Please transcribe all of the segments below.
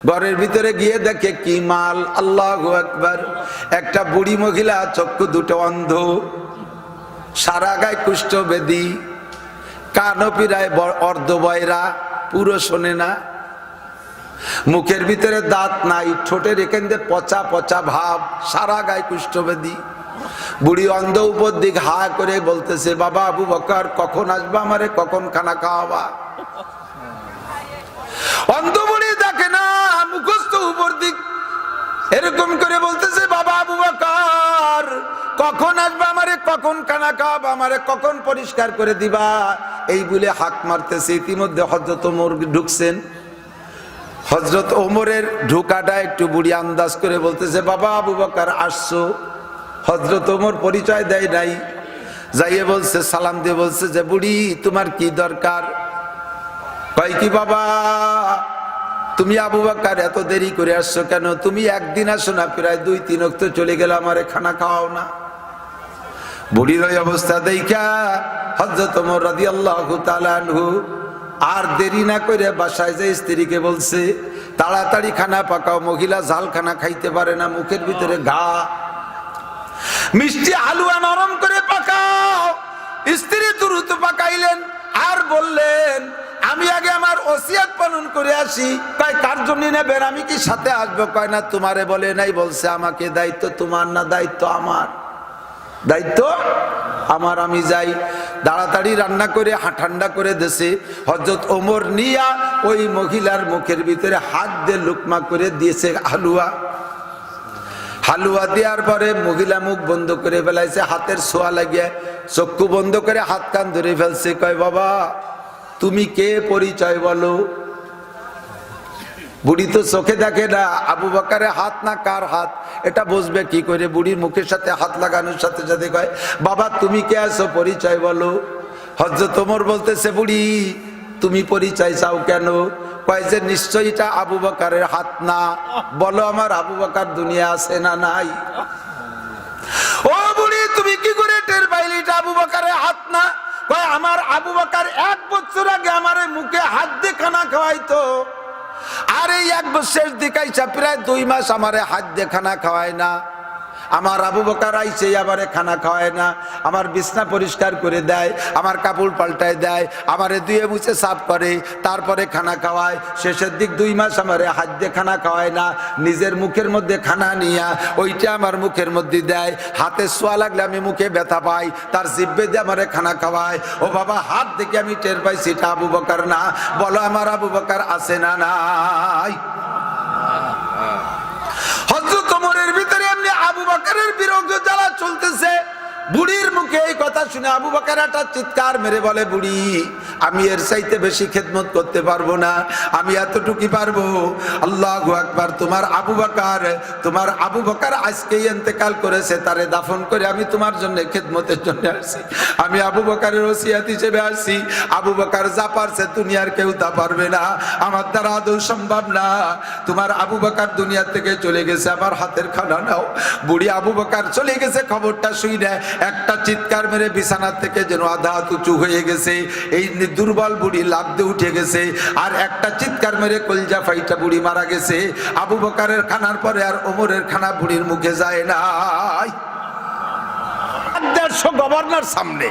ঘরের ভিতরে গিয়ে দেখে কি মাল, আল্লাহু আকবার। একটা বুড়ি মহিলা, চক্ষু দুটো অন্ধ, সারা গায়ে কুষ্ঠবেদী, কানও পিরায় অর্ধবয়রা, পুরো শোনে না, মুখের ভিতরে দাঁত নাই, ঠোঁটের এখান দিয়ে পচা পচা ভাব, সারা গায়ে কুষ্ঠবেদী। বুড়ি অন্ধ উপর দিক হা করে বলতেছে, বাবা আবু বকর কখন আসবা, আমারে কখন খানা খাওয়াবা? অন্ধ বুড়ি দেখে না, মুখস্থ উপর দিক এরকম করে বলতেছে, বাবা আবু বকর কখন আসবা, আমারে কখন খানা খাওয়াবা, আমারে কখন পরিষ্কার করে দিবা, এই বলে হাক মারতেছে। ইতিমধ্যে হযরত ওমর ঢুকছেন। হযরত ওমরের ঢুকাটা একটু বুড়ি আন্দাজ করে বলতেছে, বাবা আবু বকর আসছো। হযরত ওমর পরিচয় দেয় নাই, যাইয়ে বলছে, সালাম দিয়ে বলছে যে, বুড়ি তোমার কি দরকার? কয় কি বাবা, তুমি আবু বকর এত দেরি করে আসছো কেন? তুমি একদিন আসো না, প্রায় 2-3 ওয়াক্ত চলে গেল, আমারে খানা খাওয়াও না। বুড়ির ওই অবস্থা দেখা হযরত ওমর রাদিয়াল্লাহু তাআলা আনহু আর দেরি না করে বাসায় যে স্ত্রীকে বলছে, তাড়াতাড়ি খানা পাকাও, মহিলা ঝাল খানা খাইতে পারে না, মুখের ভিতরে ঘা। মিষ্টি হালুয়া নরম করে পাকাও। স্ত্রী দ্রুত পাকাইলেন আর বললেন, আমি আগে আমার ওসিয়ত পালন করে আসি। কয় কার জন্য নেবেন, আমি কি সাথে আসবো? কয় না, তোমারে বলে নাই, বলছে আমাকে। দায়িত্ব তোমার না, দায়িত্ব আমার। দায়িত্ব আমার, আমি যাই। তাড়াতাড়ি রান্না করে ঠান্ডা করে দেশে হযরত ওমর নিয়া ওই মহিলার মুখের ভিতরে হাত দিয়ে লুকমা করে দিয়েছে হালুয়া। হালুয়া দেওয়ার পরে মহিলা মুখ বন্ধ করে ফেলাইছে, হাতের ছোঁয়া লাগিয়ে চক্ষু বন্ধ করে হাত কান ধরে ফেলছে। কয় বাবা তুমি কে, পরিচয় বলো। বুড়ি তো চোখে দেখে না আবু বকরের হাত না কার হাত, এটা বুঝবে কি করে? বুড়ির মুখের সাথে হাত লাগানোর সাথে সাথে কয়, বাবা তুমি কে আছো, পরিচয় বলো। হযরত ওমর বলতেছে, বুড়ি তুমি পরিচয় চাও কেন? কয় যে নিশ্চয়ই এটা আবু বকরের হাত না। বলো আমার আবু বকর দুনিয়া আছে না নাই? ও বুড়ি তুমি কি করে টের পাইলে এটা আবু বকরের হাত না? কয় আমার আবু বকর 1 বছর আগে আমার মুখে হাত দিয়ে খানা খাওয়াইতো, আর এই 1 বছর দিকাইছা প্রায় 2 মাস আমারে হাত দিয়ে খানা খাওয়ায় না। আমার আবু বকর আইছে আমারে খানা খাওয়ায় না, আমার বিছনা পরিষ্কার করে দেয়, আমার কাপড় পাল্টায় দেয়, আমারে ধুয়ে মুছে সাফ করে, তারপরে খানা খাওয়ায়। শেষের দিক 2 মাস আমারে হাত দিয়ে খানা খাওয়ায় না, নিজের মুখের মধ্যে খানা নিয়া ওইটা আমার মুখের মধ্যে দেয়। হাতে ছোঁয়া লাগলে আমি মুখে ব্যথা পাই, তার জিব্বে দিয়ে আমারে খানা খাওয়ায়। ও বাবা হাত দেখে আমি টের পাইছি এটা আবু বকর না। বলো আমার আবু বকর আছে না নাই? হযরত ওমরের ভিতরে এমনি আবু বকরের বিরোধ জ্বালা চলতেছে। বুড়ির মুখে এই কথা শুনে আবু বকর একটা চিৎকার মেরে বলে, বুড়ি আমি এর চাইতে বেশি খেদমত করতে পারবো না, আমি এতটুকুই পারবো। আল্লাহু আকবার। তোমার আবু বকর আজকেই ইন্তেকাল করেছে, তারে দাফন করে আমি তোমার জন্য খেদমতের জন্য আসছি। আমি আবু বকরের ওসিয়ত হিসেবে আসছি। আবু বকর যা পারছে দুনিয়ার কেউ তা পারবে না, আমার দ্বারা আদৌ সম্ভব না। তোমার আবু বকর দুনিয়া থেকে চলে গেছে, আমার হাতের খানা নাও। বুড়ি আবু বকর চলে গেছে খবরটা শুনে একটা চিৎকার মেরে বিছানা থেকে যেন আধা উঁচু হয়ে গেছে। এই দুর্বল বুড়ি লাফ দিয়ে উঠে গেছে, আর একটা চিৎকার মেরে কলজা ফাইটা বুড়ি মারা গেছে। আবু বকরের খানার পরে আর ওমরের খানা বুড়ির মুখে যায় নাই। 150 গভর্নর সামনে,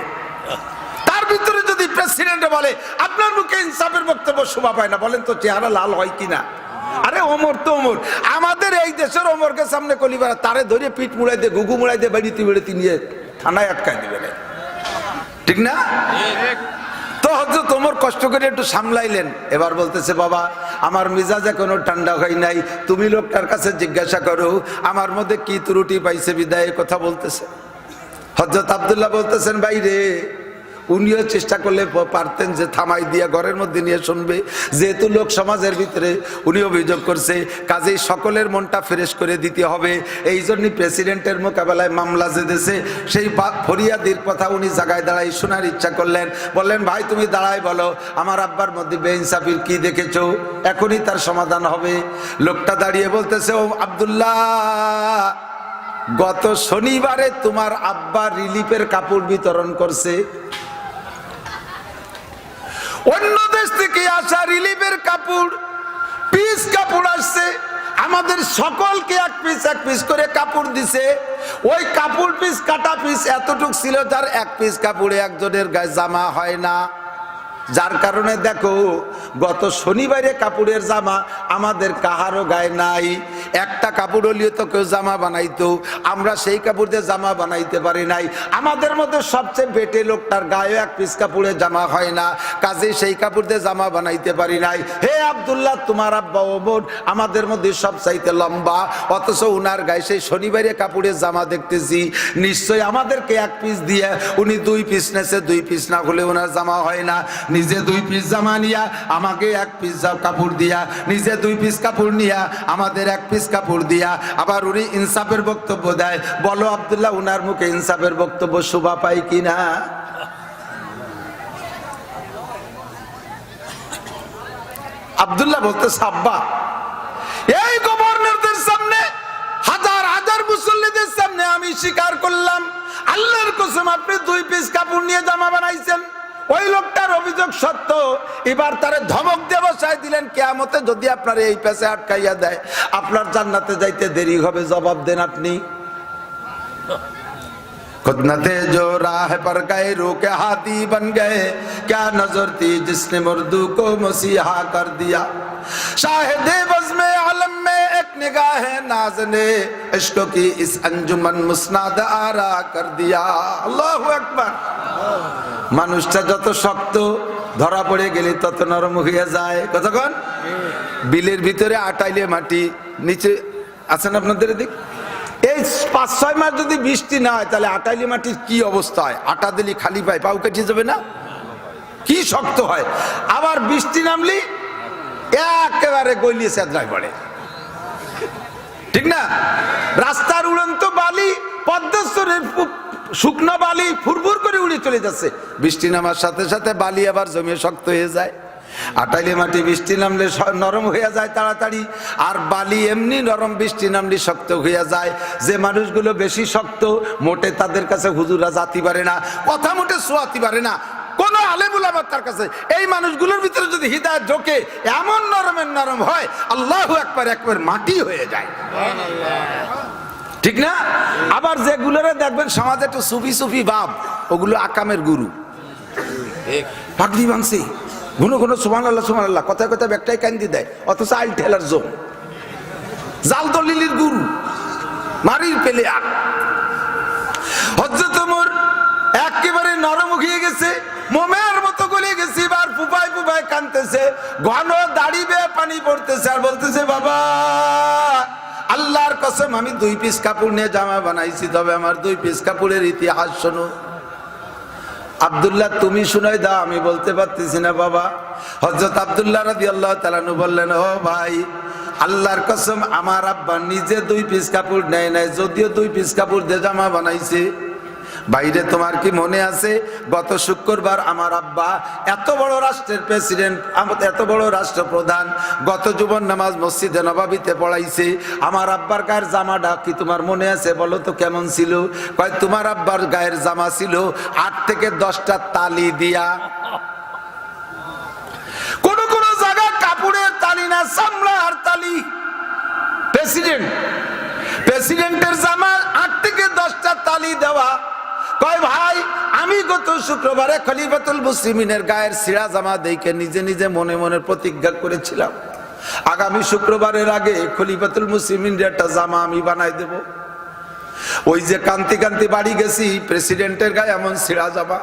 তার ভিতরে যদি প্রেসিডেন্ট বলে আপনার মুখে ইনসাফের বক্তব্য শোভা পায় না, বলেন তো চেহারা লাল হয় কিনা? আরে ওমর তো ওমর, আমাদের এই দেশের ওমরকে সামনে কলিবার তারে ধরে পিঠ মুড়াই দিয়ে ঘুঘু মুড়াই দিয়ে বেড়িতে বেড়িতে নিয়ে থানায় আটকায় দিবে, ঠিক না? তো হযরত ওমর কষ্ট করে একটু সামলাইলেন। এবার বলতেছে, বাবা আমার মিজাজ এখনো ঠান্ডা হয় নাই, তুমি লোকটার কাছে জিজ্ঞাসা করো আমার মধ্যে কি ত্রুটি পাইছে বিদায় কথা বলতেছে। হযরত আব্দুল্লাহ বলতেছেন, বাইরে উনিও চেষ্টা করলে পারতেন যে থামাই দিয়া ঘরের মধ্যে নিয়ে শুনবে, যেহেতু লোক সমাজের ভিতরে উনি অভিযোগ করছে, কাজেই সকলের মনটা ফ্রেশ করে দিতে হবে। এই জন্যই প্রেসিডেন্টের মোকাবেলায় মামলা যেতেছে, সেই ফরিয়াদির কথা উনি জায়গায় দাঁড়াই শোনার ইচ্ছা করলেন। বললেন, ভাই তুমি দাঁড়াই বলো আমার আব্বার মধ্যে বেইনসাফির কি দেখেছো, এখনই তার সমাধান হবে। লোকটা দাঁড়িয়ে বলতেছে, ও আব্দুল্লাহ গত শনিবারে তোমার আব্বা রিলিফের কাপড় বিতরণ করছে, অন্য দেশ থেকে আসা রিলিফের কাপড় পিস কাপড় আসছে, আমাদের সকলকে এক পিস করে কাপড় দিছে। ওই কাপড় পিস কাটা পিস এতটুক ছিল, যার এক পিস কাপড়ে একজনের গায়ে জামা হয় না। যার কারণে দেখো গত শনিবারে কাপড়ের জামা আমাদের কাহারও গায়ে নাই। একটা কাপড় হলিও তো কেউ জামা বানাইতো, আমরা সেই কাপড় দিয়ে জামা বানাইতে পারি নাই। আমাদের মধ্যে সবচেয়ে বেটে লোকটার গায়ে এক পিস কাপড়ে জামা হয় না, কাজে সেই কাপড় দিয়ে জামা বানাইতে পারি নাই। হে আব্দুল্লাহ, তোমার আব্বা ওমর আমাদের মধ্যে সবচাইতে লম্বা, অথচ উনার গায়ে সেই শনিবারে কাপড়ের জামা দেখতেছি। নিশ্চয় আমাদেরকে এক পিস দিয়ে উনি 2 পিস নেছে, 2 পিস না হলে ওনার জামা হয় না। নিজে 2 পিস জামা নিয়া আমাকে এক পিস কাপড় দিয়া, নিজে 2 পিস কাপড় নিয়া আমাদের এক পিস কাপড় দিয়া, আবার উনি ইনসাফের বক্তব্য দেয়। বলো আব্দুল্লাহ, উনার মুখে ইনসাফের বক্তব্য শোভা পায় কিনা? আব্দুল্লাহ বলতে, আব্বা এই গভর্নরদের সামনে, হাজার হাজার মুসল্লিদের সামনে আমি স্বীকার করলাম, আল্লাহর কসম আপনি 2 পিস কাপড় নিয়ে জামা বানাইছেন। ওই লোকটার অভিযোগ সত্য। এবার তারে ধমক দিয়ে বসায় দিলেন, কিয়ামতে যদি আপনার এই পেছে আটকাইয়া দেয়, আপনার জান্নাতে যাইতে দেরি হবে। জবাব দেন আপনি। खुद न थे जो राह पर गए रोके हाथी बन गए, क्या नजर थी जिसने मुर्दू को मसीहा कर दिया। शाहिदे बज़्म आलम में एक निगाह नाज़ ने इश्क की इस अंजुमन मुस्नाद आरा कर दिया। अल्लाहु আকবার। মানুষটা যত শক্ত ধরা পড়ে গেলে তত নরম হয়ে যায়। কতক্ষণ? বিলের ভিতরে আটাইলে মাটি নিচে আছেন আপনাদের দিক। এই 5-6 মাস যদি বৃষ্টি না হয় তাহলে আটাইলি মাটির কি অবস্থা হয়? আটা দিলি খালি পায় পাও কেটে যাবে না? কি শক্ত হয়। আবার বৃষ্টি নামলি একেবারে গলিয়ে চেদরায় পড়ে, ঠিক না? রাস্তার উড়ন্ত বালি, পদ্মস্তরের শুকনো বালি ফুরফুর করে উড়ে চলে যাচ্ছে। বৃষ্টি নামার সাথে সাথে বালি আবার জমে শক্ত হয়ে যায়। আটাইলে মাটি বৃষ্টি নামলে নরম হয়ে যায় তাড়াতাড়ি, আর বালি এমনি নরম, বৃষ্টি নামলে শক্ত হয়ে যায়। যে মানুষগুলো বেশি শক্ত, মোটে তাদের কাছে হুজুরা জাতি পারে না, কথা মোটে সোয়াতি পারে না, কোন আলেম উলামা তার কাছে। এই মানুষগুলোর ভিতরে যদি হিদায়াত ঢোকে, এমন নরমের নরম হয়, আল্লাহু আকবার, একবার মাটি হয়ে যায়। ঠিক না? আবার যেগুলোরে দেখবেন সমাজে একটু সুফি সুফি ভাব, ওগুলো আকামের গুরু। পাগড়ি ভাঙছে, ঘুনো ঘুনো সুবহানাল্লাহ সুবহানাল্লাহ কথায় কথায় ব্যাগটাই কান্দি দেয়, অথচ আইল ঠেলার জোন। জাল দলিলির গুরু, মারির পেলে আর হযরত ওমর একেবারে নরম হয়ে গেছে, মোমের মতো গলে গেছে। এবার ফুপায় ফুপায় কাঁদতেছে, ঘন দাড়ি বেয়ে পানি পড়তেছে, আর বলতেছে, বাবা আল্লাহর কসম আমি 2 পিস কাপড় নিয়ে জামা বানাইছি, তবে আমার 2 পিস কাপড়ের ইতিহাস শোনো। আব্দুল্লাহ তুমি শুনাই দাও, আমি বলতে পারতেছি না বাবা। হযরত আব্দুল্লাহ রাদিয়াল্লাহু তাআলা আনহু বললেন, ও ভাই, আল্লাহর কসম আমার আব্বা নিজে 2 পিস কাপড় নেয় নাই, যদিও 2 পিস কাপড় দিয়ে জামা বানাইছে। বাইরে তোমার কি মনে আছে, গত শুক্রবার আমার আব্বা এত বড় রাষ্ট্রের প্রেসিডেন্ট, এত বড় রাষ্ট্রপ্রধান, গত জুমার নামাজ মসজিদে নববীতে পড়াইছে। আমার আব্বার গায়ের জামাটা কি তোমার মনে আছে? বলো তো কেমন ছিল? কয় তোমার আব্বার গায়ের জামা ছিল 8 থেকে 10টা তালি দিয়া। কোন কোন জায়গা কাপড়ের তালি না, চামড়ার তালি। প্রেসিডেন্টের জামা 8 থেকে 10টা তালি দেওয়া। কয় ভাই, আমি গত শুক্রবারে খলিফাতুল মুসলিমিনের গায়ের ছিঁড়া জামা দেখে নিজে নিজে মনে মনে প্রতিজ্ঞা করেছিলাম, আগামী শুক্রবারের আগে খলিফাতুল মুসলিমিনের একটা জামা আমি বানাই দেব। ওই যে কান্তি কান্তি বাড়ি গেছি, প্রেসিডেন্টের গায়ে এমন ছিঁড়া জামা।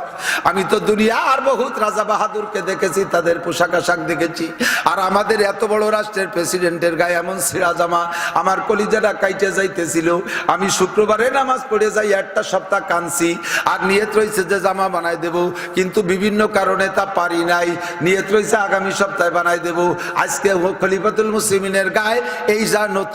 আমি তো দুনিয়ার বহুত রাজা বাহাদুরকে দেখেছি, তাদের পোশাক আশাক দেখেছি, আর আমাদের এত বড় রাষ্ট্রের প্রেসিডেন্টের গায়ে এমন ছিঁড়া জামা, আমার কলিজাটা কাইটে যাইতেছিল। আমি শুক্রবারে নামাজ পড়ে যাই, একটা সপ্তাহ কাঁদছি, আর নিয়ত রয়েছে যে জামা বানাই দেব, কিন্তু বিভিন্ন কারণে তা পারি নাই। নিয়ত রয়েছে আগামী সপ্তাহে বানাই দেব। আজকে খলিফাতুল মুসলিমিনের গায়ে এই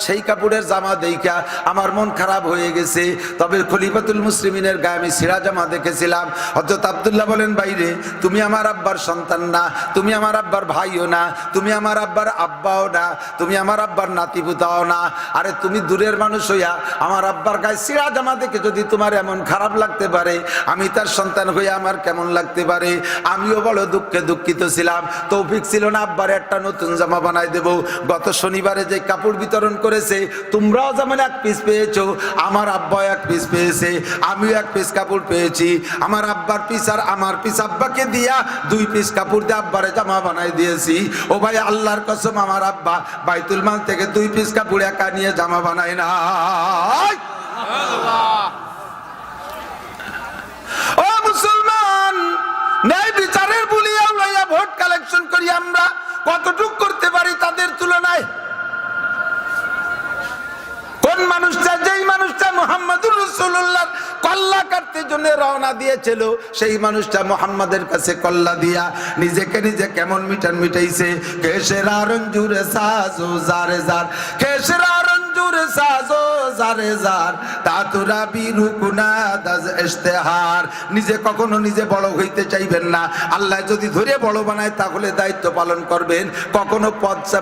সেই কাপড়ের জামা দেখা আমার মন খারাপ হয়ে গেছে। তবে খলিফাতুল মুসলিমিনের গায়ে আমি সিরা জামা দেখেছিলাম। হযরত আব্দুল্লাহ বলেন, ভাইরে তুমি আমার আব্বার সন্তান না, তুমি আমার আব্বার ভাইও না, তুমি আমার আব্বার আব্বাও না, তুমি আমার আব্বার নাতিপুতাও না। আরে তুমি দূরের মানুষ হইয়া আমার আব্বার গায়ে সিরা জামা দেখে যদি তোমার এমন খারাপ লাগতে পারে, আমি তার সন্তান হইয়া আমার কেমন লাগতে পারে। আমিও বড় দুঃখে দুঃখিত ছিলাম। তৌফিক ছিল না আব্বার একটা নতুন জামা বানাই দেব। গত শনিবারে যে কাপড় বিতরণ করেছে, তোমরাও যেমন এক পিস পেয়েছো, আমার আব্বা এক পিস পেয়েছে, আমিও এক পিস কাপড় পেয়েছি। আমার আব্বার পিস আর আমার পিস আব্বাকে দিয়া 2 পিস কাপড় দিয়ে আব্বারে জামা বানাই দিয়েছি। ও ভাই, আল্লাহর কসম আমার আব্বা বাইতুল মাল থেকে 2 পিস কাপড় একা নিয়ে জামা বানায় না। ও মুসলমান, ন্যায় বিচারের বলিয়া লইয়া ভোট কালেকশন করি আমরা কতটুক করতে পারি তাদের তুলনায়? কোন মানুষটা, যেই মানুষটা মুহাম্মদুর রাসূলুল্লাহর কল্লা কাটতে জন্য রওনা দিয়েছিল, সেই মানুষটা মুহাম্মাদের কাছে কল্লা দিয়া নিজেকে নিজে কেমন মিটাইছে। কেশরা রঞ্জুরে সাজো জারে জার, কেশরা রঞ্জুরে সাজো জারে জার, তাতুরা বিরুকুনা দাজ ইশতেহার। নিজে কখনো নিজে বড় হইতে চাইবেন না। আল্লাহ যদি ধরে বড় বানায় তাহলে দায়িত্ব পালন করবেন। কখনো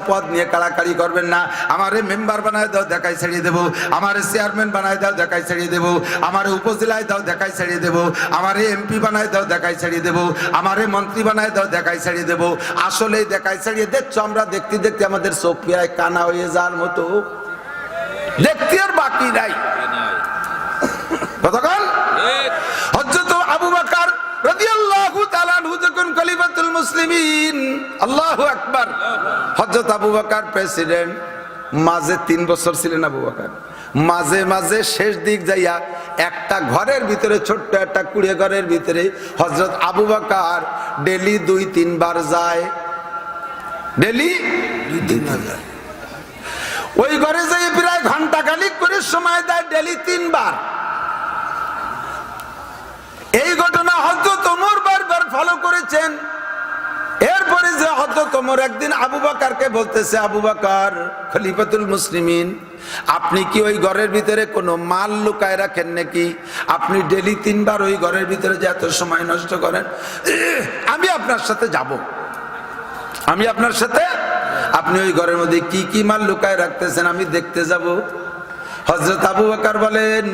পদ নিয়ে কাড়াকাড়ি করবেন না। আমারে মেম্বার বানায় দাও, দেখাই ছেড়ে দেবো। আমারে চেয়ারম্যান বানায় দাও, দেখাই ছেড়ে দেবো। আমারে উপজেলায় দাও, দেখাই ছেড়ে দেবো। আমারে এমপি বানায় দাও, দেখাই ছেড়ে দেবো। আমারে মন্ত্রী বানায় দাও, দেখাই ছেড়ে দেবো। আসলে দেখাই ছেড়িয়ে দেখছো, আমরা দেখতে দেখতে আমাদের চোখ প্রায় কানা হয়ে যাওয়ার মতো, দেখতে আর বাকি নাই। কতক্ষণ হযরত আবু বকর রাদিয়াল্লাহু তাআলা আনহু যখন খলিফাতুল মুসলিমিন, আল্লাহু আকবার, হযরত আবু বকর প্রেসিডেন্ট, মাঝে 3 বছর ছিলেন আবু বকর। মাঝে মাঝে শেষ দিক যাইয়া একটা ঘরের ভিতরে, ছোট্ট একটা কুড়ে ঘরের ভিতরে হযরত আবু বকর ডেলি 2-3 বার যায়। ডেলি 2-3 বার যায়। ওই ঘরে যাই প্রায় ঘন্টা খানিক করে সময় দেয়, ডেলি 3 বার। এই ঘটনা হযরত ওমর বারবার ফলো করেছেন। এরপরে যে হযরত ওমর একদিন আবু বকরকে বলতেছে, আবু বকর খলিফাতুল মুসলিমিন, আপনি কি ওই ঘরের ভিতরে কোনো মাল লুকায় রাখেন নাকি? আপনি ডেলি 3 বার ওই ঘরের ভিতরে যে এত সময় নষ্ট করেন, আমি আপনার সাথে যাব। আমি আপনার সাথে, আপনি ওই ঘরের মধ্যে কি কি মাল লুকায় রাখতেছেন আমি দেখতে যাব। হযরত আবু বকর বলেন,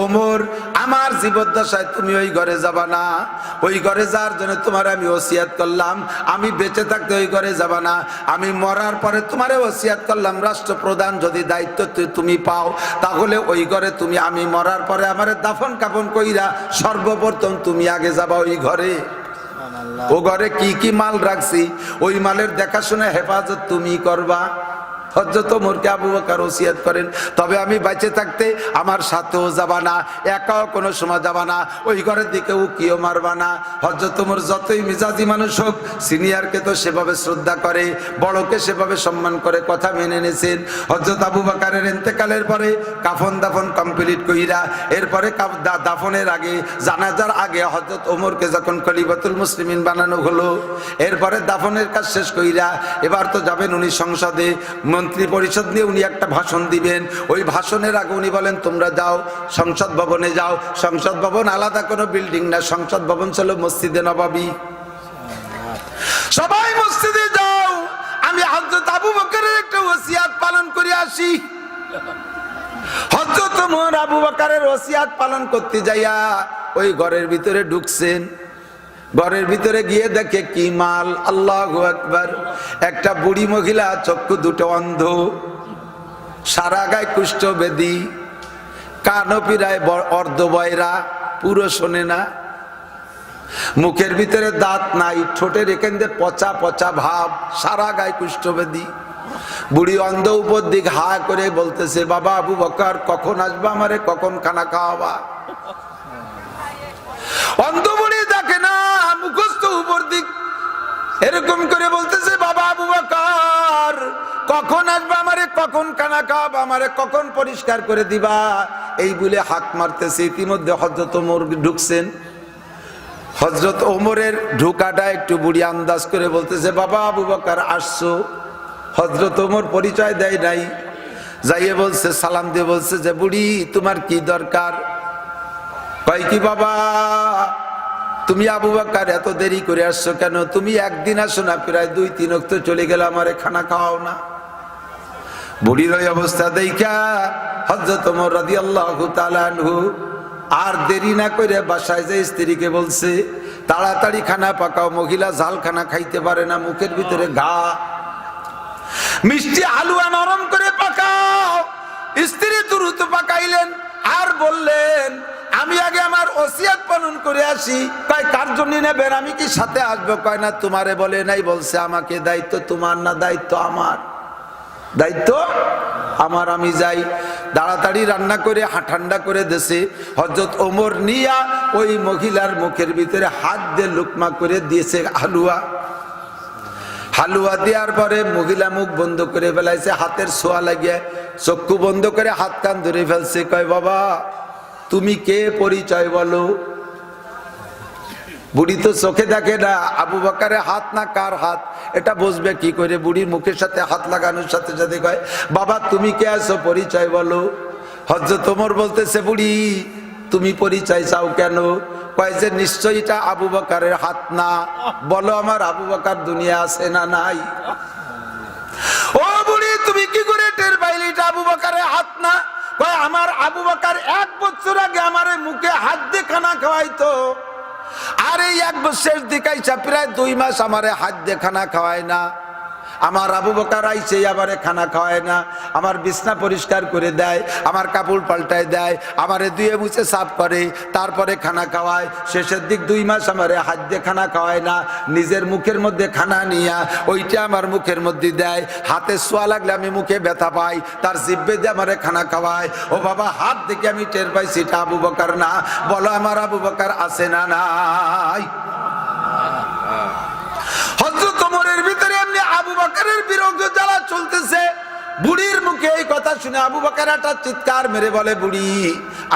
ওমর, আমার জীবদ্দশায় তুমি ওই ঘরে যাবা না। ওই ঘরে যাওয়ার জন্য তোমার আমি ওসিয়াত করলাম। আমি বেঁচে থাকতে ওই ঘরে যাবা না। আমি মরার পরে তোমারে ওসিয়াত করলাম, রাষ্ট্রপ্রধান যদি দায়িত্ব তুমি পাও, তাহলে ওই ঘরে তুমি, আমি মরার পরে আমারে দাফন কাফন কইরা সর্বপ্রথম তুমি আগে যাবা ওই ঘরে। ও ঘরে কি কি মাল রাখছি, ওই মালের দেখাশোনা হেফাজত তুমি করবা। হযরত ওমরকে আবু বকর ওসিয়াত করেন, তবে আমি বেঁচে থাকতে আমার সাথেও যাবা না, একাও কোনো সময় যাবা না, ওই ঘরের দিকে উকিও মারবা না। হযরত ওমর যতই মিজাজি মানুষ হোক, সিনিয়রকে তো সেভাবে শ্রদ্ধা করে, বড়কে সেভাবে সম্মান করে, কথা মেনে নিয়েছেন। হযরত আবু বকরের ইন্তেকালের পরে কাফন দাফন কমপ্লিট কইরা, এরপরে দাফনের আগে, জানাজার আগে হযরত ওমরকে যখন খলিফাতুল মুসলিমিন বানানো হলো, এরপরে দাফনের কাজ শেষ কইরা এবার তো যাবেন উনি সংসদে, মন্ত্রী পরিষদ নিয়ে উনি একটা ভাষণ দিবেন। ওই ভাষণের আগে উনি বলেন, তোমরা যাও সংসদ ভবনে যাও। সংসদ ভবন আলাদা কোনো বিল্ডিং না, সংসদ ভবন ছিল মসজিদে নববী। সবাই মসজিদে যাও, আমি হযরত আবু বকরের একটা ওসিয়াত পালন করে আসি। হযরত ওমর আবু বকরের ওসিয়াত পালন করতে যাইয়া ওই ঘরের ভিতরে ঢুকছেন। ঘরের ভিতরে গিয়ে দেখে কি মাল, আল্লাহু আকবার, একটা বুড়ি মহিলা, চক্ষু দুটো অন্ধ, সারা গায়ে কুষ্ঠবেদী, কানও পিরায় অর্ধবয়রা, পুরো শোনে না, মুখের ভিতরে দাঁত নাই, ঠোঁটের এখান দিয়ে পচা পচা ভাব, সারা গায়ে কুষ্ঠবেদী। বুড়ি অন্ধ উপর দিক হা করে বলতেছে, বাবা আবু বকর, কখন আসবা আমারে, কখন খানা খাওয়াবা? অন্ধ বুড়ি দেখে না, মুখস্থ উপর দিক এরকম করে বলতেছে, বাবা আবু বকর, কখন আসবা আমারে, কখন খানা খাওয়াবা আমারে, কখন পরিষ্কার করে দিবা? এই বলে হাক মারতেছে। ইতিমধ্যে হযরত ওমর ঢুকছেন। হযরত ওমরের ঢোকাটা একটু বুড়ি আন্দাজ করে বলতেছে, বাবা আবু বকর আসছো। হযরত ওমর পরিচয় দেয় নাই, যাইয়ে বলছে, সালাম দিয়ে বলছে যে, বুড়ি তোমার কি দরকার? কয় কি বাবা তুমি আবু বকর এত দেরি করে আসছো কেন? তুমি একদিন আসো না, প্রায় 2-3 ওয়াক্ত চলে গেল, আমারে খানা খাওয়াও না। বুড়ির ওই অবস্থা দেখা হযরত ওমর রাদিয়াল্লাহু তাআলা আনহু আর দেরি না করে বাসায় যে স্ত্রীকে বলছে তাড়াতাড়ি খানা পাকাও, মহিলা ঝাল খানা খাইতে পারে না, মুখের ভিতরে ঘা। মিষ্টি হালুয়া নরম করে পাকাও। স্ত্রী দ্রুত পাকাইলেন আর বললেন আমি আগে আমার ওসিয়ত পালন করে আসি। কয় কার জন্য নেবেন? আমি কি সাথে আসবো? কয় না তোমারে বলে নাই, বলছে আমাকে। দায়িত্ব তোমার না, দায়িত্ব আমার। দায়িত্ব আমার, আমি যাই। তাড়াতাড়ি রান্না করে ঠান্ডা করে দেশে হযরত ওমর নিয়া ওই মহিলার মুখের ভিতরে হাত দিয়ে লুকমা করে দিয়েছে হালুয়া। হালুয়া দেওয়ার পরে মহিলা মুখ বন্ধ করে ফেলাইছে, হাতের ছোঁয়া লাগিয়ে চক্ষু বন্ধ করে হাত কান ধরে ফেলছে। কয় বাবা তুমি কে, পরিচয় বলো। বুড়ি তো চোখে দেখে না আবু বকরের হাত না কার হাত, এটা বুঝবে কি করে? বুড়ির মুখের সাথে হাত লাগানোর সাথে সাথে কয় বাবা তুমি কে আছো, পরিচয় বলো। হযরত ওমর বলতেছে বুড়ি তুমি পরিচয় চাও কেন? কয় যে নিশ্চয়ই এটা আবু বকরের হাত না। বলো আমার আবু বকর দুনিয়া আছে না নাই? ও বুড়ি তুমি কি করে টের পাইলে এটা আবু বকরের হাত না? কয় আমার আবু বকর 1 বছর আগে আমার মুখে হাত দিয়ে খানা খাওয়াইতো, আর এই 1 বছর দিকাইছা প্রায় 2 মাস আমারে হাত দিয়ে খানা খাওয়ায় না। আমার আবু বকর আইছে আমারে খানা খাওয়ায় না, আমার বিছনা পরিষ্কার করে দেয়, আমার কাপড় পাল্টায় দেয়, আমারে ধুয়ে মুছে সাফ করে, তারপরে খানা খাওয়ায়। শেষের দিক 2 মাস আমারে হাত দিয়ে খানা খাওয়ায় না, নিজের মুখের মধ্যে খানা নিয়া ওইটা আমার মুখের মধ্যে দেয়। হাতে ছোঁয়া লাগলে আমি মুখে ব্যথা পাই, তার জিহ্বে দিয়ে আমারে খানা খাওয়ায়। ও বাবা হাত দেখে আমি টের পাইছি এটা আবু বকর না। বলো আমার আবু বকর আছে না নাই? হযরত ওমরের ভিতরে এমনি আবু বকরের বিরোধ জ্বালা চলতেছে। বুড়ির মুখে এই কথা শুনে আবু বকর একটা চিৎকার মেরে বলে বুড়ি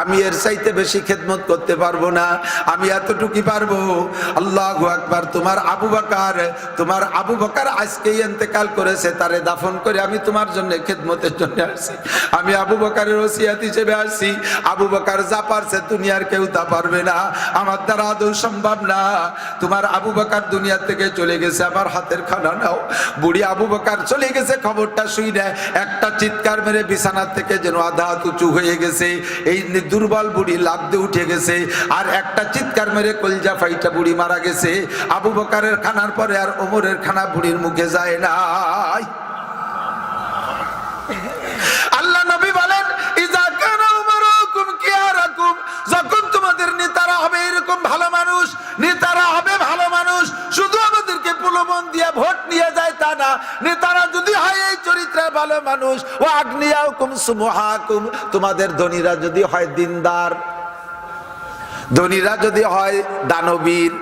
আমি এর চাইতে বেশি খেদমত করতে পারবো না, আমি এতটুকুই পারবো। আল্লাহু আকবার। তোমার আবু বকর আজকেই ইন্তেকাল করেছে, তারে দাফন করে আমি তোমার জন্য খেদমতের জন্য আসছি। আমি আবু বকরের ওসিয়ত হিসেবে আসছি। আবু বকর যা পারছে দুনিয়ার কেউ তা পারবে না, আমার দ্বারা আদৌ সম্ভব না। তোমার আবু বকর দুনিয়া থেকে চলে গেছে, আমার হাতের খানা নাও। বুড়ি আবু বকর চলে গেছে খবরটা শুনে একটা চিৎকার মেরে বিছানা থেকে যেন আধা হাত উঁচু হয়ে গেছে। এই দুর্বল বুড়ি লাফ দিয়ে উঠে গেছে, আর একটা চিৎকার মেরে কলজা ফাইটা বুড়ি মারা গেছে। আবু বকরের খানার পরে আর ওমরের খানা বুড়ির মুখে যায় নাই। আল্লাহ নবী বলেন ইজা কানা উমরুকুম কিয়ারাকুম, যখন তোমাদের নেতারা হবে এরকম ভালো মানুষ, নেতারা হবে ভালো মানুষ, শুধু আমাদেরকে প্রলোভন দিয়ে ভোট নিয়ে যায় তা না, নেতারা যদি হয় এই চরিত্রের ভালো মানুষ। ও আগনিয়াকুম সুমহাকুম, তোমাদের ধনীরা যদি হয় দিনদার, ধনীরা যদি হয় দানবীর,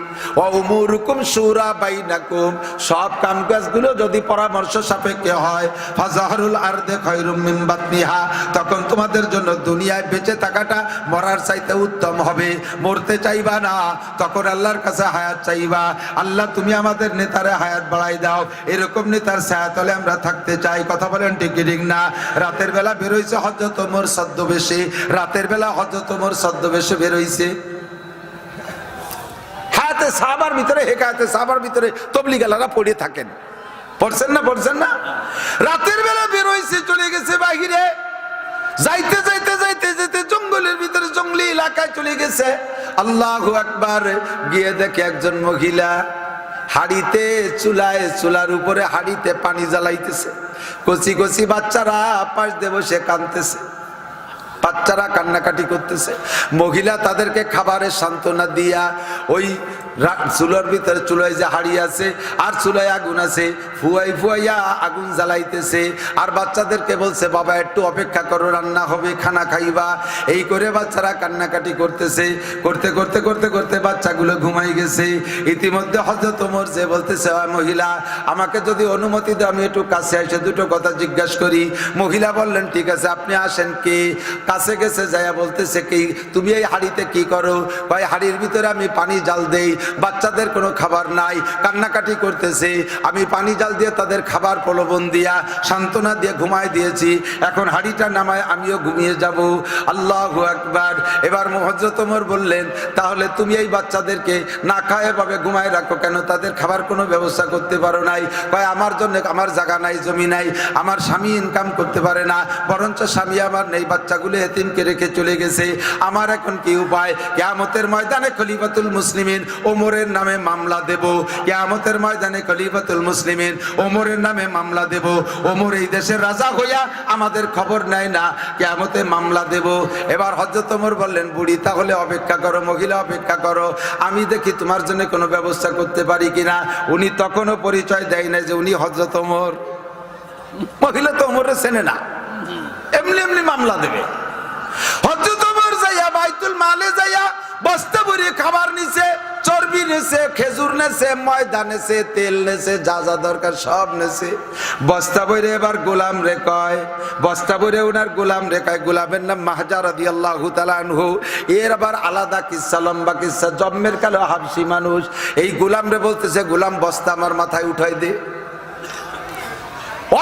ওমুরুকুম শুরা বাইনাকুম, সব কামকাজগুলো যদি পরামর্শ সাপেক্ষে হয়, ফাজাহরুল আরদে খায়রুম মিন বাতনিহা, তখন তোমাদের জন্য দুনিয়ায় বেঁচে থাকাটা মরার চাইতে উত্তম হবে। মরতে চাইবা না, তখন আল্লাহর কাছে হায়াত চাইবা। আল্লাহ তুমি আমাদের নেতারে হায়াত বাড়াই দাও, এরকম নেতার ছায়াতলে আমরা থাকতে চাই। কথা বলেন ঠিক ঠিক না? রাতের বেলা বেরোইছে হযরত ওমর ছদ্মবেশে, রাতের বেলা হযরত ওমর ছদ্মবেশে বেরোইছে। সাহাবার ভিতরে হেকায়েতে সাহাবার ভিতরে তবলিগালারা পড়ে থাকেন, পড়ছেন না? রাতের বেলা বের হইছে, চলে গেছে বাহিরে। যাইতে যাইতে যাইতে যেতে জঙ্গলের ভিতরে, জঙ্গলি এলাকায় চলে গেছে। আল্লাহু আকবার। গিয়ে দেখে একজন মহিলা হাড়িতে চুলার উপরে হাড়িতে পানি জ্বালাইতেছে। কচি কচি বাচ্চারা পাশ দিয়ে বসে কাঁদতেছে, বাচ্চারা কান্নাকাটি করতেছে। মহিলা তাদেরকে খাবারের সান্ত্বনা দিয়া ওই চুলার ভিতরে, চুলায় যে হাড়ি আছে আর চুলায় আগুন আছে, ফুয়াইয়া আগুন জ্বালাইতেছে। আর বাচ্চাদেরকে বলছে বাবা একটু অপেক্ষা করো, রান্না হবে, খানা খাইবা। এই করে বাচ্চারা কান্নাকাটি করতেছে। করতে করতে করতে করতে বাচ্চাগুলো ঘুমাই গেছে। ইতিমধ্যে হযরত ওমর যে বলতেছে মহিলা আমাকে যদি অনুমতি দাও আমি একটু কাছে এসে দুটো কথা জিজ্ঞাসা করি। মহিলা বললেন ঠিক আছে আপনি আসেন। কে? কাছে গেছে যাইয়া বলতেছে কি তুমি এই হাড়িতে কি করো? কয় হাড়ির ভিতরে আমি পানি জাল দেই, বাচ্চাদের কোনো খাবার নাই, কান্নাকাটি করতেছে। আমি পানি জাল দিয়ে তাদের খাবার প্রলোভন দিয়া সান্ত্বনা দিয়ে ঘুমায় দিয়েছি। এখন হাঁড়িটা নামায় আমিও ঘুমিয়ে যাব। আল্লাহু আকবার। এবার হযরত ওমর বললেন, তাহলে তুমি এই বাচ্চাদেরকে না খায় এভাবে ঘুমায় রাখো কেন? তাদের খাবার কোনো ব্যবস্থা করতে পারো নাই? কয়, আমার জন্য আমার জায়গা নাই, জমি নাই, আমার স্বামী ইনকাম করতে পারে না, বরঞ্চ স্বামী আমার নেই, বাচ্চাগুলো এতিমকে রেখে চলে গেছে। আমার এখন কি উপায়? কিয়ামতের ময়দানে খলিফাতুল মুসলিমিন ওমরের নামে মামলা দেব। কিয়ামতের ময়দানে খলিফাতুল মুসলিমিন ওমরের নামে মামলা দেব। ওমর এই দেশের রাজা হইয়া আমাদের খবর নেয় না, কিয়ামতে মামলা দেব। এবার হযরত ওমর বললেন, বুড়ি তাহলে অপেক্ষা করো, মহিলা অপেক্ষা করো, আমি দেখি তোমার জন্য কোনো ব্যবস্থা করতে পারি কিনা। উনি তখনও পরিচয় দেয় না যে উনি হযরত ওমর। মহিলা তো ওমরে চেনে না, এমনি এমনি মামলা দেবে। হযরত ওমর যাইয়া বাইতুল মালে যাইয়া বস্তা ভরে খাবার নিছে, চর্বি নেছে, খেজুর নেছে, ময়দা নেছে, তেল নেছে, যা যা দরকার সব নেছে। বস্তা ভরে এবার গোলাম রে কয়, বস্তা ভরে ওনার গোলাম রে কয়, গোলামের নাম মাহজা রাদিয়াল্লাহু তাআলা আনহু। এর আবার আলাদা কিসসা, লম্বা কিসসা, জন্মের কালো হাবশি মানুষ। এই গোলাম রে বলতেছে, গোলাম বস্তা আমার মাথায় উঠাই দে।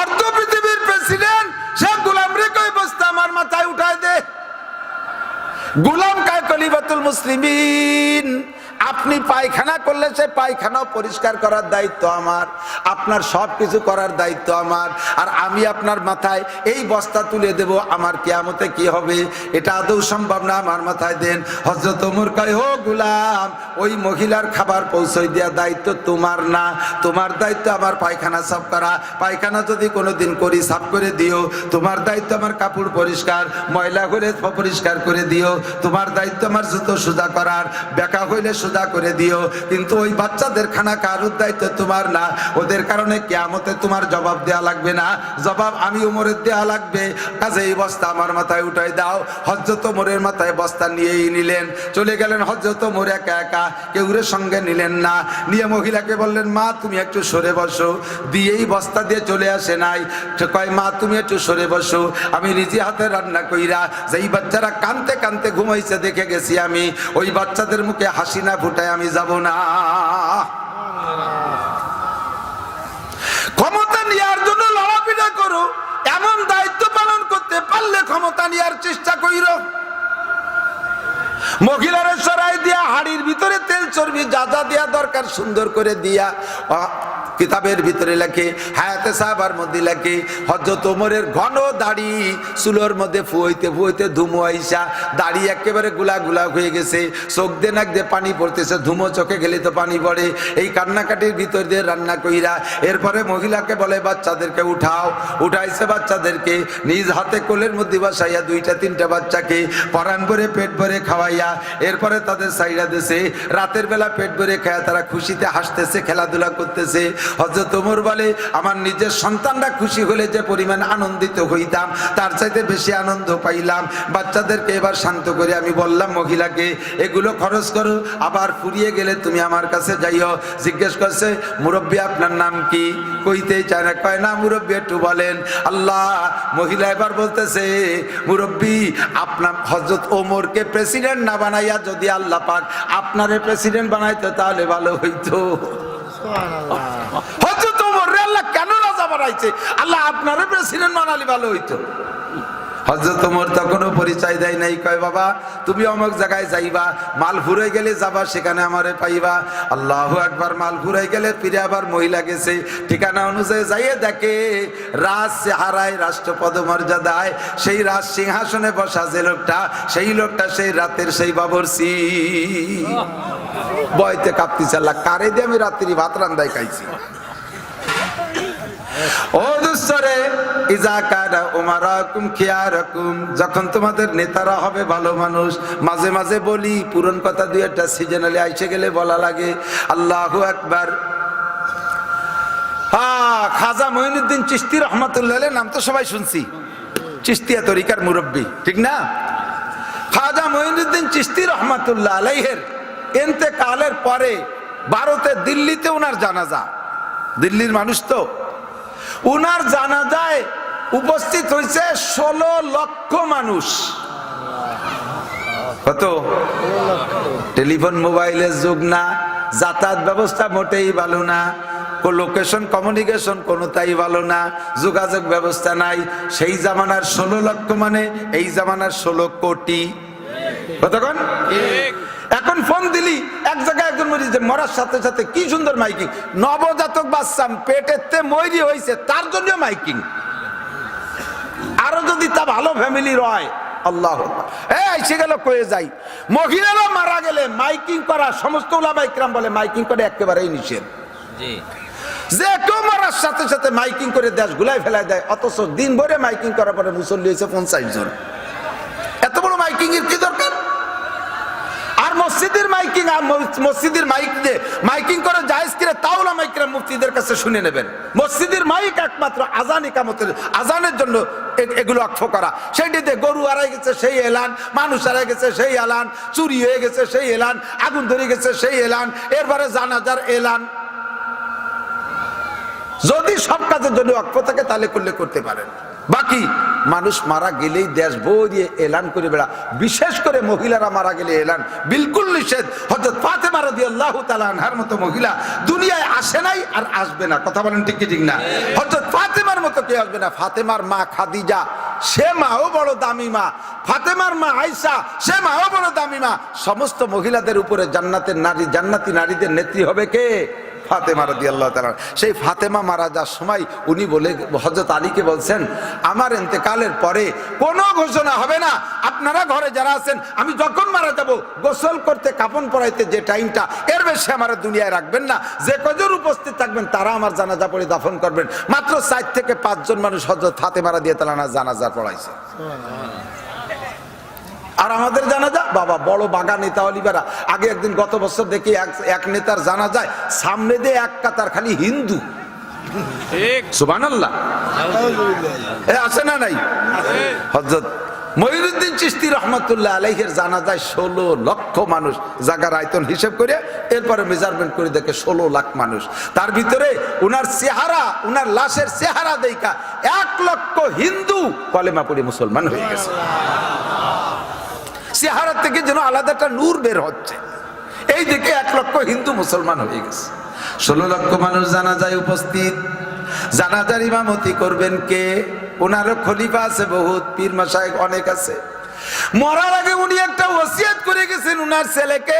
অর্ধ পৃথিবীর প্রেসিডেন্ট সে গোলাম রে কয় বস্তা আমার মাথায় উঠাই দে। গোলাম কয়, খলিফাতুল মুসলিমিন আপনি পায়খানা করলে সে পায়খানাও পরিষ্কার করার দায়িত্ব আমার, আপনার সব কিছু করার দায়িত্ব আমার, আর আমি আপনার মাথায় এই বস্তা তুলে দেব, আমার কিয়ামতে কি হবে? এটা আদৌ সম্ভব না, আমার মাথায় দেন। হযরত ওমর কয়, ও গোলাম, ওই মহিলার খাবার পৌঁছাই দেওয়ার দায়িত্ব তোমার না, তোমার দায়িত্ব আমার পায়খানা সাফ করা। পায়খানা যদি কোনোদিন করি সাফ করে দিও। তোমার দায়িত্ব আমার কাপড় পরিষ্কার, ময়লা হলে পরিষ্কার করে দিও। তোমার দায়িত্ব আমার জুতো সোজা করার, বেকা হইলে সোজা করে দিও। কিন্তু ওই বাচ্চাদের খানা কারুর দায়িত্ব তোমার না, ওদের কারণে কিয়ামতে তোমার জবাব দেয়া লাগবে না, জবাব আমি ওমরের দেয়া লাগবে। কাজে এই বস্তা আমার মাথায় উঠাই দাও। হযরত ওমরের মাথায় বস্তা নিয়েই নিলেন, চলে গেলেন। হযরত ওমর একা একা, কেউরে সঙ্গে নিলেন না। নিয়ে মহিলাকে বললেন, মা তুমি একটু সরে বসো। দিয়েই বস্তা দিয়ে চলে আসে নাই, কয় মা তুমি একটু সরে বসো, আমি নিজে হাতে রান্না কইরা যেই বাচ্চারা কানতে কানতে ঘুমাইছে দেখে গেছি আমি, ওই বাচ্চাদের মুখে হাসি না ফুটায় আমি যাব না। ক্ষমতা নেওয়ার জন্য লড়াপিটা করো, এমন দায়িত্ব পালন করতে পারলে ক্ষমতা নেওয়ার চেষ্টা কইরো। মহিলারা সরাই দিয়া হাড়ির ভিতরে তেল চর্বি যা যা দেয়া দরকার সুন্দর করে দিয়া, কিতাবের ভিতরে লেখে, হায়াতে সাহাবার মধ্যে লেখে, হযরত ওমরের ঘন দাড়ি চুলোর মধ্যে ফুয়াইতে ফুয়াইতে ধুমো আইসা দাড়ি একেবারে গুলা গুলা হয়ে গেছে, চোখ দিয়ে নাক দিয়ে পানি পড়তেছে, ধুমো চোখে গেলে তো পানি পড়ে। এই কান্নাকাটির ভিতর দিয়ে রান্না কইরা এরপরে মহিলাকে বলে, বাচ্চাদেরকে উঠাও। উঠাইছে বাচ্চাদেরকে, নিজ হাতে কোলের মধ্যে বসাইয়া দুইটা তিনটা বাচ্চাকে পরাণ ভরে পেট ভরে খাওয়াইয়া এরপরে তাদের সাইরা দিছে। রাতের বেলা পেট ভরে খায় তারা খুশিতে হাসতেছে, খেলাধুলা করতেছে। হযরত ওমর বলে, আমার নিজের সন্তানরা খুশি হলে যে পরিমাণ আনন্দিত হইতাম তার চাইতে বেশি আনন্দ পাইলাম। বাচ্চাদেরকে এবার শান্ত করে আমি বললাম মহিলাকে, এগুলো খরচ করো, আবার ফুরিয়ে গেলে তুমি আমার কাছে যাইও। জিজ্ঞেস করছে, মুরব্বী আপনার নাম কি? কইতেই চায় না, কয় না মুরব্বী একটু বলেন। আল্লাহ, মহিলা এবার বলতেছে, মুরব্বী আপনার হযরত ওমরকে প্রেসিডেন্ট না বানাইয়া যদি আল্লাহ পাক আপনারে প্রেসিডেন্ট বানাইতো তাহলে ভালো হইতো। হযরত ওমর রে আল্লাহ কেন রাজা বানাইছে? আল্লাহ আপনারে প্রেসিডেন্ট বানালে ভালো হইতো। হযরত ওমর তখনও পরিচয় দেয় নাই, কয় বাবা তুমি অমুক জায়গায় যাইবা, মাল ফুরে গেলে যাবা, সেখানে আমারে পাইবা। আল্লাহু আকবার। মাল ফুরে গেলে ফিরে আবার মহিলা গেছে, ঠিকানা অনুযায়ী যাইয়ে দেখে রাজ চেহারায় রাষ্ট্রপদ মর্যাদায় সেই রাজ সিংহাসনে বসা যে লোকটা, সেই লোকটা সেই রাতের সেই বাবরসি। বয়তে কাঁপতেছে, আল্লাহ কারে দিয়ে আমি রাত্রি ভাত রান্দায় খাইছি। ও দুসরে ইজা কানা উমারাকুম খিয়ারাকুম, যখন তোমাদের নেতারা হবে ভালো মানুষ। মাঝে মাঝে বলি, পুরন কথা দুই একটা সিজনালি আইসে গেলে বলা লাগে। আল্লাহু আকবার। খাজা মঈনুদ্দিন চিশতি রহমাতুল্লাহ আলাইহি নাম তো সবাই শুনছি, চিশতিয়া তরিকার মুরব্বী, ঠিক না? খাজা মঈনুদ্দিন চিশতি রহমাতুল্লাহ আলাইহির ইন্তেকালের পরে ভারতে দিল্লিতে ওনার জানাজা, দিল্লির মানুষ তো, উনার জানাজায় উপস্থিত হয়েছে 16 লক্ষ মানুষ। কত? টেলিফোন মোবাইলের যুগ না, যাতায়াত ব্যবস্থা মোটেই ভালো না, লোকেশন কমিউনিকেশন কোনোটাই ভালো না, যোগাযোগ ব্যবস্থা নাই। সেই জামানার 16 লক্ষ মানে এই জামানার 16 কোটি। কতক্ষণ? এখন ফোন দিলি এক জায়গায় একজন মরার সাথে সাথে কি সুন্দর মাইকিং, নবজাতক বাচ্চা পেটেতে মরি হয়েছে তার জন্য মাইকিং। আরো যদি তা ভালো ফ্যামিলির হয়, আল্লাহ এসে গেল কয়ে যাই। মহিলারা মারা গেলে মাইকিং করা সমস্ত উলামা ইকরাম বলে মাইকিং করে একেবারেই নিষেধ। যে কেউ মারার সাথে সাথে মাইকিং করে দেশ গুলাই ফেলাই দেয়, অথচ দিন ভরে মাইকিং করার পরে মুসল্লি হয়েছে 50 জন। এত বড় মাইকিং এর কি দরকার? আর মসজিদের মাইকিং, আর মসজিদের মাইক দিয়ে মাইকিং করে জায়েজ কিনা তাও উলামা ইকরাম মুফতিদের কাছে শুনে নেবেন। মসজিদের মাইক একমাত্র আজান ইকামতের, আজানের জন্য এগুলো অক্ষ করা। সেইটিতে গরু হারাই গেছে সেই এলান, মানুষ হারাই গেছে সেই এলান, চুরি হয়ে গেছে সেই এলান, আগুন ধরে গেছে সেই এলান, এরপরে জানাজার এলান। যদি সব কাজের জন্য অক্ষ থাকে তাহলে করলে করতে পারেন। বাকি মানুষ মারা গেলেই দেশ ভরিয়ে এলান করে বেড়া, বিশেষ করে মহিলারা মারা গেলে এলান বিলকুল নিষেধ। হযরত ফাতেমা রাদিয়াল্লাহু তাআলা আনহার মতো মহিলা দুনিয়ায় আসে নাই আর আসবে না। কথা বলেন ঠিক কি ঠিক না? হযরত ফাতেমার মতো কেউ আসবে না। ফাতেমার মা খাদিজা, সে মাও বড় দামি মা। ফাতেমার মা আয়েশা, সে মাও বড় দামি মা। সমস্ত মহিলাদের উপরে জান্নাতের নারী, জান্নাতি নারীদের নেত্রী হবে কে? ফাতেমা রাদিয়াল্লাহু তাআলা। সেই ফাতেমা মারা যাওয়ার সময় উনি বলে হযরত আলীকে বলছেন, আমার ইন্তেকালের পরে কোনো ঘোষণা হবে না, আপনারা ঘরে যারা আছেন আমি যখন মারা যাব গোসল করতে, কাফন পরাইতে যে টাইমটা, এর বেশি আমার দুনিয়ায় রাখবেন না। যে কজন উপস্থিত থাকবেন তারা আমার জানাজা পড়ে দাফন করবেন। মাত্র 4 থেকে 5 জন মানুষ হযরত ফাতেমা রাদিয়াল্লাহু তাআলার জানাজা পড়াইছে। আর আমাদের জানাজা বাবা বড় বাগা নেতা অলিবারা। আগে একদিন গত বছর দেখি এক নেতার জানাজায় সামনে দিয়ে এক কাতার খালি হিন্দু। সুবহানাল্লাহ, আছে না নাই? হযরত মঈনুদ্দিন চিশতি রহমাতুল্লাহ আলাইহির জানাজায় 16 লক্ষ মানুষ, জায়গার আয়তন হিসাব করে এরপরে মেজারমেন্ট করে দেখে 16 লাখ মানুষ। তার ভিতরে উনার চেহারা, উনার লাশের চেহারা দেখা 1 লক্ষ হিন্দু কলেমা পড়ে মুসলমান হয়ে গেছে। চেহারা থেকে যেন আলাদা একটা নূর বের হচ্ছে, এই দিকে 1 লক্ষ হিন্দু মুসলমান হয়ে গেছে। 16 লক্ষ মানুষ জানাজায় উপস্থিত। জানাজার ইমামতি করবেন কে? ওনারও খলিফা আছে বহুত, পীর মাশায়েখ অনেক আছে। মরার আগে উনি একটা ওসিয়ত করে গেছেন উনার ছেলেকে,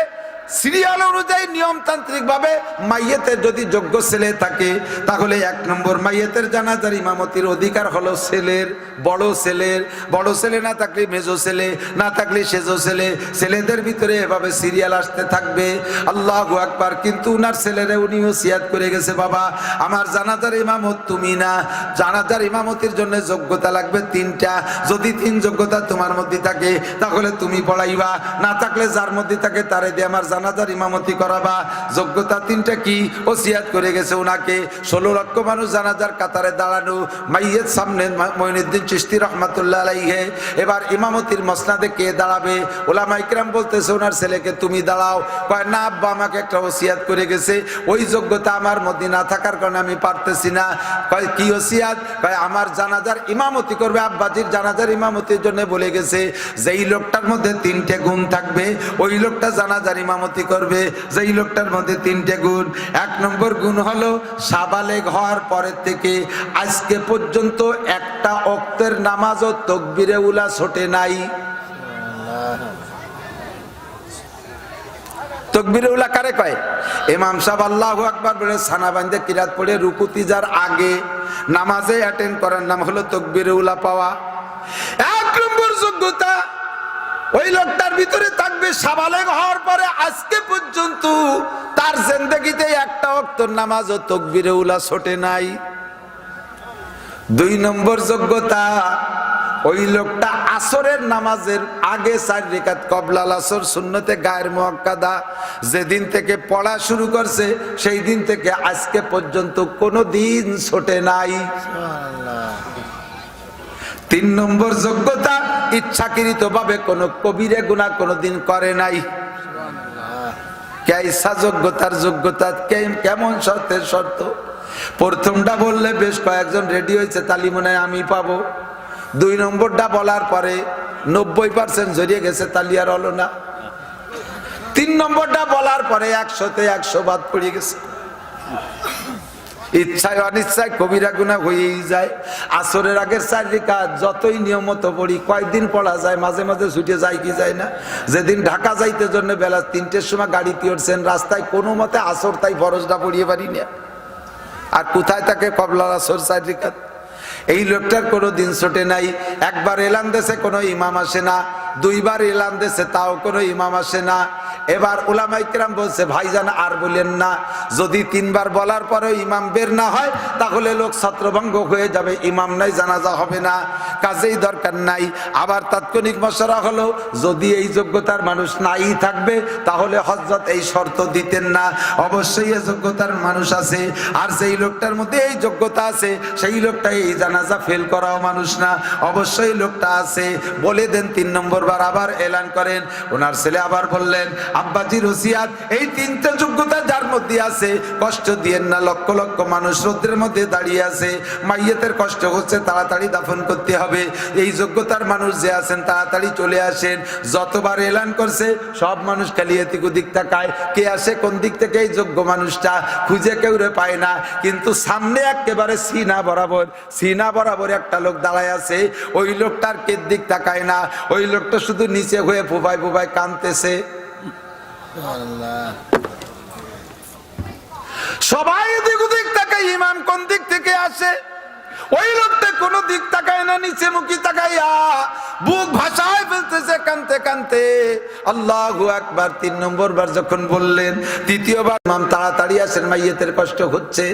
সিরিয়াল অনুযায়ী নিয়মতান্ত্রিক ভাবে মাইয়েতের যদি যোগ্য ছেলে থাকে তাহলে 1 নম্বর মাইয়েতের জানাজার ইমামতির অধিকার হলো ছেলের, বড় ছেলের। বড় ছেলে না থাকলে মেজো ছেলে, না থাকলে সেজো ছেলে। ছেলেদের ভিতরে এভাবে সিরিয়াল আসতে থাকবে। আল্লাহু আকবার। কিন্তু উনার ছেলেরে উনি ওসিয়াত করে গেছে, বাবা আমার জানাজার ইমামত তুমি না, জানাজার ইমামতির জন্য যোগ্যতা লাগবে 3টা। যদি 3 যোগ্যতা তোমার মধ্যে থাকে তাহলে তুমি পড়াইবা, না থাকলে যার মধ্যে থাকে তারে দিয়ে আমার জানাজার ইমামতি করাবা। যোগ্যতা 3টা কি? ওসিয়াত করে গেছে উনাকে। 16 লক্ষ মানুষ জানাজার কাতারে দাঁড়ানো, মাইয়েত সামনে মঈনুদ্দিন চিশতি রহমাতুল্লাহ আলাইহি। এবার ইমামতির মসনাদে কে দাঁড়াবে? উলামা ইকরাম বলতেছে ওনার ছেলেকে তুমি দাঁড়াও। কয় না আব্বা আমাকে একটা ওসিয়াত করে গেছে, ওই যোগ্যতা আমার মধ্যে না থাকার কারণে আমি পারতেছি না। কয় কি ওসিয়াত? কয় আমার জানাজার ইমামতি করবে, আব্বাজির জানাজার ইমামতির জন্য বলে গেছে যেই লোকটার মধ্যে 3টে গুণ থাকবে ওই লোকটা জানাজার ইমামতি করবে। যেই লোকটার মধ্যে 3টে গুণ, 1 নম্বর গুণ হলো সাবালেগ হওয়ার পরের থেকে আজকে পর্যন্ত একটা ওয়াক্তের নামাজও তাকবীরে উলা ছোটে নাই। তাকবীরে উলা কারে কয়? ইমাম সাহেব আল্লাহু আকবার বলে সানা বাঁধে কিরাত পড়ে রুকুতি যার আগে নামাজে অ্যাটেন্ড করার নাম হলো তাকবীরে উলা পাওয়া। 1 নম্বর যোগ্যতা ওই লোকটার ভিতরে থাকবে সাবালেগ হওয়ার পরে আজকে পর্যন্ত তার জিন্দেগিতে একটা ওয়াক্ত নামাজ ও তাকবীরে উলা ছোটে নাই। 2 নম্বর যোগ্যতা ওই লোকটা আসরের নামাজের আগে 4 রাকাত কবলাল আসর সুন্নতে গায়ের মুআক্কাদা যেদিন থেকে পড়া শুরু করছে সেই দিন থেকে আজকে পর্যন্ত কোনো দিন ছোটে নাই। সুবহানাল্লাহ। 3 নম্বর যোগ্যতা ইচ্ছাকৃত ভাবে কোন কবিরে গুনাহ কোনদিন করে নাই। কেসা যোগ্যতার যোগ্যতা কেমন শর্তের শর্ত? প্রথমটা বললে বেশ কয়েকজন রেডি হয়েছে তালি মনে হয় আমি পাবো। 2 নম্বরটা বলার পরে 90% জড়িয়ে গেছে তালি আর হলো না। 3 নম্বরটা বলার পরে 100-তে 100 বাদ পড়ে গেছে। ইচ্ছায় অনিচ্ছায় কবিরা গুনাহ হয়েই যায়। আসরের আগের 4 রাকাত যতই নিয়মত পড়ি, কয়েকদিন পড়া যায়, মাঝে মাঝে ছুটে যায় কি যায় না। যেদিন ঢাকা যাইতে জন্য বেলা 3টের সময় গাড়িতে উঠছেন, রাস্তায় কোনো মতে আসর তাই ফরজটা পড়িয়ে পারি না। আর কোথায় তাকে কবলার আসর 4 রাকাত। এই লোকটার কোনো দিন ছোটে নাই। একবার এলান দেশে কোনো ইমাম আসে না, 2বার এলান দেশে তাও কোনো ইমাম আসে না। এবার উলামায়ে কেরাম বলছে, ভাইজান আর বলেন না, যদি 3বার বলার পরেও ইমাম বের না হয় তাহলে লোক ছত্রভঙ্গ হয়ে যাবে, ইমাম নাই, জানাজা হবে না, কাজেই দরকার নাই। আবার তাৎক্ষণিক মশওয়ারা হলো, যদি এই যোগ্যতার মানুষ নাই থাকবে তাহলে হযরত এই শর্ত দিতেন না, অবশ্যই এই যোগ্যতার মানুষ আছে। আর যেই লোকটার মধ্যে এই যোগ্যতা আছে সেই লোকটা এই জানাজা ফেল করাও মানুষ না, অবশ্যই লোকটা আছে। বলে দেন 3 নম্বর বার আবার এলান করেন। ওনার ছেলে আবার বললেন, আব্বাজির ওসিয়াত, এই 3টা যোগ্যতা যার মধ্যে আছে কষ্ট দিয়েন না। লক্ষ লক্ষ মানুষ রোদ্রের মধ্যে দাঁড়িয়ে আছে, মাইয়াতের কষ্ট হচ্ছে, তাড়াতাড়ি দাফন করতে হবে। এই যোগ্যতার মানুষ যে আছেন তাড়াতাড়ি চলে আসেন। যতবার এলান করছে সব মানুষ খালি এদিক ওদিক তাকায়, কে আসে কোন দিক থেকে, এই যোগ্য মানুষটা খুঁজে কেউ রে পায় না। কিন্তু সামনে একেবারে সিনা বরাবর একটা লোক দাঁড়ায় আছে, ওই লোকটার কে দিক তাকায় না, ওই লোকটা শুধু নিচে হয়ে ফুবাই কাঁদতেছে। সবাই এদিক ওদিক তাকায়, ইমাম কোন দিক থেকে আসে, ওই লোকটা কোন দিক তাকায় না, নিচে মুখী তাকাইয়া বুক ভাষায় ফেলতেছে কানতে কানতে। আল্লাহু আকবার। 3 নম্বর বার যখন বললেন, 3য়-বার, ইমাম তাড়াতাড়ি আসেন, মাইয়াতের কষ্ট হচ্ছে।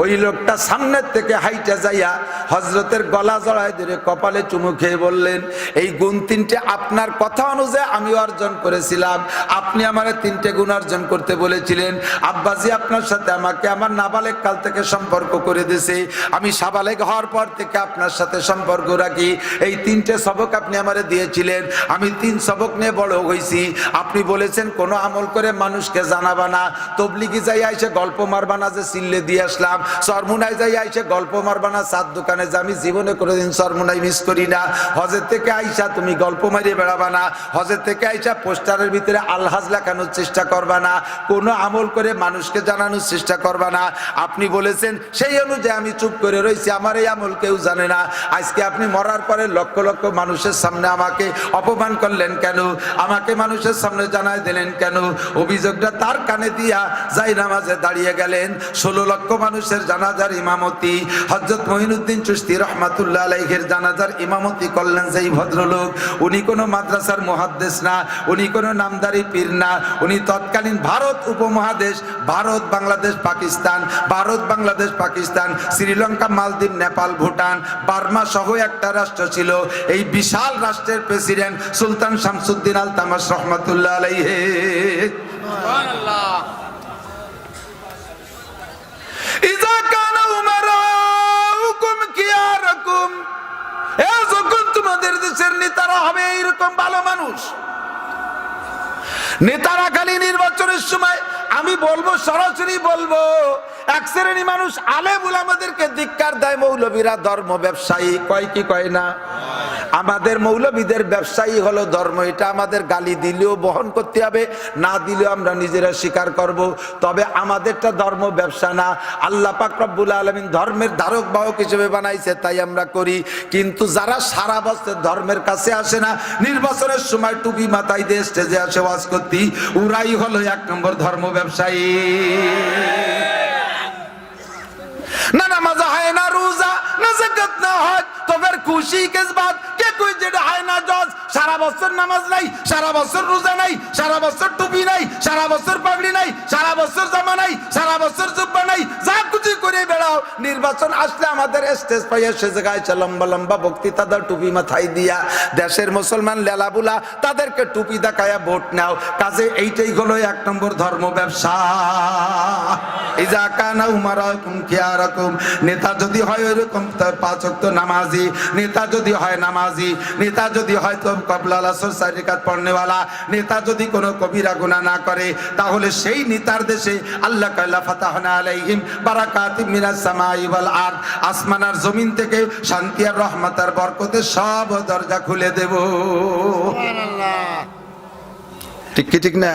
ওই লোকটা সামনের থেকে হাইটা যাইয়া হযরতের গলা জড়ায় ধরে কপালে চুমু খেয়ে বললেন, এই গুণ 3টে আপনার কথা অনুযায়ী আমি অর্জন করেছিলাম। আপনি আমারে 3টে গুণ অর্জন করতে বলেছিলেন। আব্বাজি আপনার সাথে আমাকে আমার নাবালেগ কাল থেকে সম্পর্ক করে দিয়েছে, আমি সাবালেগ হওয়ার পর থেকে আপনার সাথে সম্পর্ক রাখি। এই 3টে সবক আপনি আমারে দিয়েছিলেন, আমি 3 সবক নিয়ে বড় হয়েছি। আপনি বলেছেন কোনো আমল করে মানুষকে জানাবা না, তবলিগি যাই আইসে গল্প মারবা না যে সিল্লে দিয়ে আসলাম, চরমুনাই যাই আইসে গল্প মারবা না, চার দোকানে যে আমি জীবনে কোনোদিন চরমুনাই মিস করি না। হজের থেকে আইসা তুমি গল্প মারিয়ে বেড়াবা না, হজের থেকে আইসা পোস্টারের ভিতরে আলহাজ লেখানোর চেষ্টা করবা না, কোনো আমল করে মানুষকে জানানোর চেষ্টা করবা না। আপনি বলেছেন, সেই অনুযায়ী আমি চুপ করে রয়েছি, আমার এই আমল কেউ জানে না। আজকে আপনি মরার পরে লক্ষ লক্ষ মানুষের সামনে আমাকে অপমান করলেন কেন, আমাকে মানুষের সামনে জানাই দিলেন কেন? অভিযোগটা তার কানে দিয়া যাই নামাজে দাঁড়িয়ে গেলেন। 16 লক্ষ মানুষের জানাজার ইমামতি হযরত মঈনুদ্দিন চিশতি রাহমাতুল্লাহ আলাইহির জানাজার ইমামতি করলেন যেই ভদ্রলোক, উনি কোনো মাদ্রাসার মুহাদ্দিস না, উনি কোনো নামদারি পীর না, উনি তৎকালীন ভারত উপমহাদেশ, ভারত বাংলাদেশ পাকিস্তান, ভারত বাংলাদেশ পাকিস্তান, শ্রীলঙ্কা, মালদ্বীপ, নেপাল, ভুটান, বার্মা সহ একটা রাষ্ট্র ছিল। এই বিশাল রাষ্ট্রের প্রেসিডেন্ট সুলতান শামসুদ্দিন আল তামাশ রহমাতুল্লাহ আলাইহি। সুবহানাল্লাহ। ইযা কানা উমারাউকুম কিয়ারাকুম, যখন তোমাদের দেশের নেতারা হবে এরকম ভালো মানুষ, নেতারা খালি নির্বাচনের সময় আমি বলবো, সরাসরি বলবো, এক শ্রেণী মানুষ আলেম উলামাদেরকে ধিক্কার দেয়, মৌলবীরা ধর্ম ব্যবসায়ী, কয় কি কয় না? আমাদের মৌলবীদের ব্যবসায়ী হলো ধর্ম, এটা আমাদের গালি দিলেও বহন করতে হবে, না দিলেও আমরা নিজেরা স্বীকার করব। তবে আমাদেরটা ধর্ম ব্যবসা না, আল্লাহ পাক রব্বুল আলামিন ধর্মের ধারক বাহক হিসেবে বানাইছে, তাই আমরা করি। কিন্তু যারা সারা বছর ধর্মের কাছে আসে না, নির্বাচনের সময় টুপি মাথায় দিয়ে স্টেজে আসে ওয়াজ করতে, ওরাই হলো 1 নম্বর ধর্ম ব্যবসায়ী। না নামাজ হয় না, রোজা না, যাকাত না, হজ, তো ফের খুশি কিস বাত কে কই যেটা হয় না জজ, সারা বছর নামাজ নাই, সারা বছর রোজা নাই, সারা বছর টুপি নাই, সারা বছর পাগড়ি নাই, সারা বছর জামা নাই, সারা বছর জুব্বা নাই, যা কিছু করে বেড়াও, নির্বাচন আসলে আমাদের স্টেজ পাইয়া সে জায়গায় লম্বা লম্বা বক্তৃতা দাও টুপি মাথায় দিয়া, দেশের মুসলমান লেলাবুলা তাদেরকে টুপি দেখায়া ভোট নাও। কাজে এইটাই হলো 1 নম্বর ধর্ম ব্যবসা। ইযা কানা উমারাকুম খিয়ারাকুম, নেতা যদি হয় ওইরকম 5 ওয়াক্ত নামাজি, নেতা যদি হয় নামাজি, নেতা যদি হয় তো কবলা আসর 4 রাকাত পড়নেওয়ালা, নেতা যদি কোনো কবিরা গুনাহ না করে, তাহলে সেই নেতার দেশে আল্লাহ কাল্লা ফাতাহনা আলাইহিম বারাকাতিম মিনাস সামাই ওয়াল আরদ, আসমান আর জমিন থেকে শান্তি আর রহমত আর বরকতের সব দরজা খুলে দেব। সুবহানাল্লাহ। ঠিক কি ঠিক না?